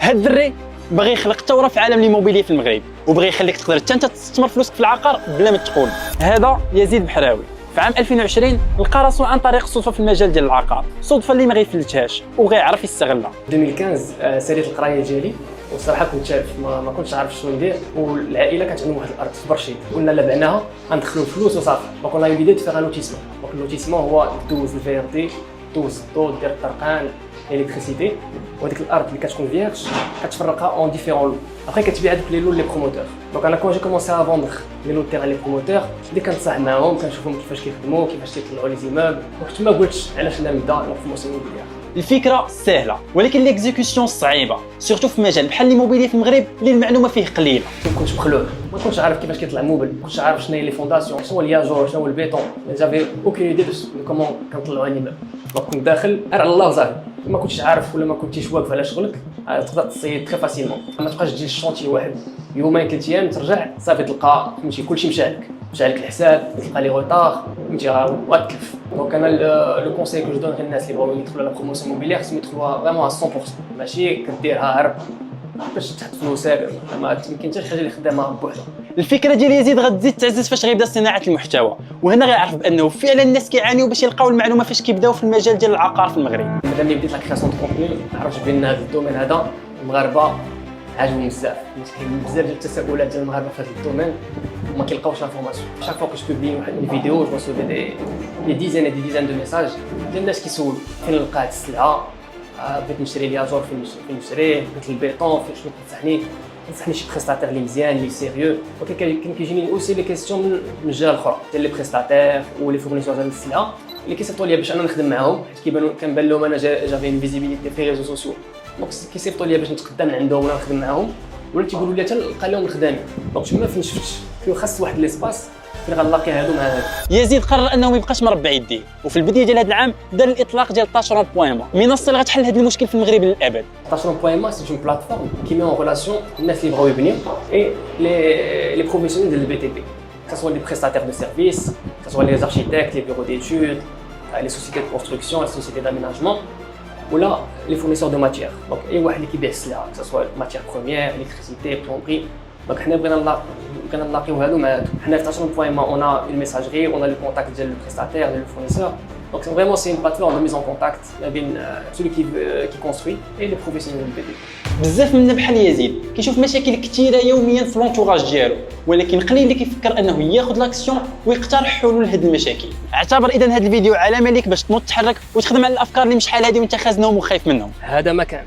هاد الدري باغي يخلق ثوره في عالم الإيموبيلية في المغرب، وبغي يخليك تقدر حتى انت تستثمر فلوسك في العقار بلا ما تقول. هذا يزيد بحراوي في عام 2020 لقى راسو عن طريق الصدفه في المجال ديال العقار، صدفه اللي ما غيفلتهاش وغيعرف يستغلها. 2015 ساليت القرايه ديالي وصراحه كنت شايف ما كنتش عارف شنو ندير، والعائله كانت عندهم واحد الارض في برشيد، قلنا لا بعناها غندخلوا الفلوس وصافي. دونك انا بديت في لوتيسمون. دونك اللوتيسمون هو دوز الفي ار دي، دوز الضو، دير الطرقان، الكتريسيتي، وهذيك الارض اللي كتكون فيرج كتفرقها اون ديفيرون لو. ابخي كتبيع هذوك لي لو لي بروموتور. دونك انا كون جي كومونسي ا فوندر لي لو تيران لي بروموتور اللي كنتصاحب معاهم، كنشوفهم كيفاش كيخدموا، كيفاش كيطلعوا لي زيموبل. دونك تما قلت علاش لا نبدا في الموسم ديالي. الفكره سهله ولكن ليكزيكسيون صعيبه، سورتو في مجال بحال الإيموبيلية في المغرب اللي المعلومه فيه قليله. كنت مخلوع، ما كنتش عارف كيفاش كيطلع موبل، ما كنتش عارف شنو هي لي فونداسيون، شنو هو الياجور، شنو هو البيتون. جافي اوكين ايدي كومون كنطلعوا انيمال. دونك كنت داخل غير على الله وصافي، ما كنتش عارف ولا ما كنتيش واقف على شغلك تقدر تصيد تري فاسيلمون. ما تبقاش تجي الشونتي واحد يومين 3 ايام ترجع صافي تلقى فهمتي كلشي مشى لك الحساب، تلقى لي روطار، فهمتي غتكلف. دونك انا لو كونساي كو جو دون للناس اللي بغاو يدخلوا على بروموسيون موبيليير خصهم يدخلوها فريمون 100%، ماشي كديرها غير باش تحط فلوسك. ما كاين حتى شي حاجه اللي خدامها بوحدها. الفكره ديال يزيد غتزيد تعزز فاش غيبدا صناعه المحتوى، وهنا غيعرف بانه فعلا الناس كيعانيو باش يلقاو المعلومه فاش كيبداو في المجال ديال العقار في المغرب. ملي بديت لا كرياسيون دو كونتوني عرفت بان هذا الدومين هذا المغاربه عاجبهم بزاف، كاين بزاف ديال التساؤلات ديال المغاربه في هذا الدومين وما كيلقاوش لافورماسيون. شاك فوا كو جو بوبلي واحد الفيديو جو ريسوفي دي ديزان دو ميساج ديال الناس كيسولوا فين نلقى هاد السلعه، بغيت نشري لياجور فين نشريه، بغيت البيطون فين شنو تنصحني شي بريستاتير اللي مزيان اللي سيريو. ولكن كيجيني اوسي لي كيسيون من الجهه الاخرى ديال لي بريستاتير ولي فورنيسور ديال السلعه اللي كيصيفطوا ليا باش انا نخدم معاهم، حيت كنبان لهم انا جافي ان فيزيبيليتي في ريزو سوسيو. دونك كيصيفطوا ليا باش نتقدم عندهم ولا نخدم معاهم، ولا تيقولوا لي حتى نلقى لهم الخدامين. دونك تما فين شفت خاص واحد ليسباس فين غنلاقي هادو مع هادو. يزيد قرر انه ما يبقاش مربع يديه، وفي البدايه ديال هذا العام دار الاطلاق ديال تاشرون بوين ما، منصه اللي غتحل هذا المشكل في المغرب للابد. تاشرون بوين ما سي اون بلاتفورم كي مي اون ريلاسيون الناس اللي بغاو يبنيو اي لي بروفيسيونيل ديال البي تي بي، كسوا لي بريستاتير دو سيرفيس، كسوا لي اركيتكت، لي بيرو ديتود، لي سوسيتي دو كونستركسيون، لي سوسيتي داميناجمون، ولا لي فورنيسور دو ماتيير. دونك اي واحد اللي كيبيع السلعه كسوا ماتيير بروميير، الكتريسيتي، بلومبري. دونك حنا بغينا نلاقيو هادو مع هادو. حنا في تاشرون بوين ما اون ا اون ميساجري، اون ا لو كونتاكت ديال لو بريستاتير ديال لو فورنيسور. دونك فريمون سي اون بلاتفورم دو ميز اون كونتاكت ما بين سولي كي كونستروي اي لي بروفيسيونيل دو بي. بزاف منا بحال يزيد كيشوف مشاكل كثيره يوميا في لونتوراج ديالو، ولكن قليل اللي كيفكر انه ياخذ لاكسيون ويقترح حلول لهاد المشاكل. اعتبر اذا هذا الفيديو علامه ليك باش تنوض تحرك وتخدم على الافكار اللي مش شحال هادي وانت خازنهم وخايف منهم. هذا مكان